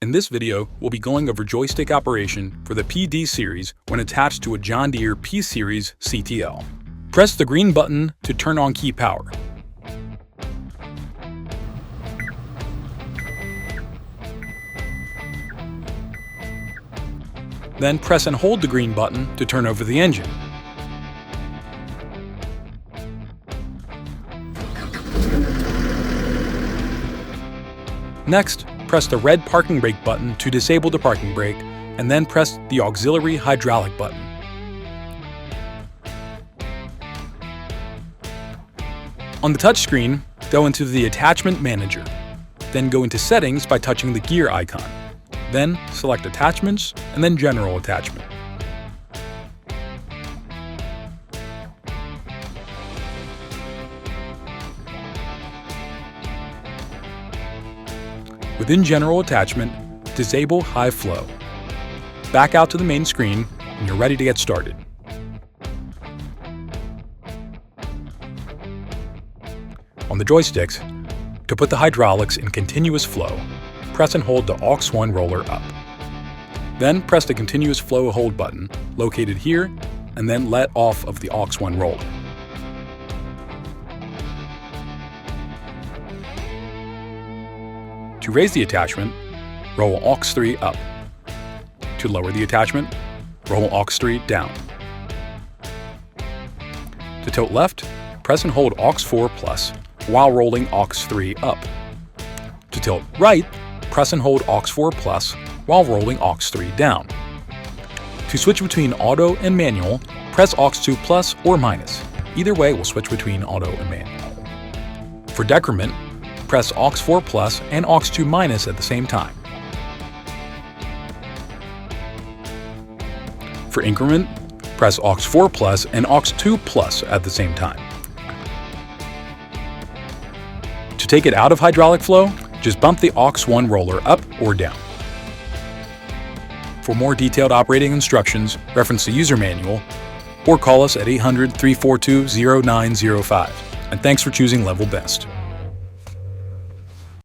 In this video, we'll be going over joystick operation for the PD series when attached to a John Deere P-Series CTL. Press the green button to turn on key power. Then press and hold the green button to turn over the engine. Next, press the red parking brake button to disable the parking brake, and then press the auxiliary hydraulic button. On the touchscreen, go into the Attachment Manager. Then go into Settings by touching the gear icon. Then select Attachments, and then General Attachment. Within General Attachment, disable High Flow. Back out to the main screen, and you're ready to get started. On the joysticks, to put the hydraulics in continuous flow, press and hold the aux1 roller up. Then press the continuous flow hold button, located here, and then let off of the aux1 roller. To raise the attachment, roll aux3 up. To lower the attachment, roll aux3 down. To tilt left, press and hold aux4 plus while rolling aux3 up. To tilt right, press and hold aux4 plus while rolling aux3 down. To switch between auto and manual, press aux2 plus or minus. Either way will switch between auto and manual. For decrement, press aux4 plus and aux2 minus at the same time. For increment, press aux4 plus and aux2 plus at the same time. To take it out of hydraulic flow, just bump the aux1 roller up or down. For more detailed operating instructions, reference the user manual or call us at 800-342-0905. And thanks for choosing Level Best.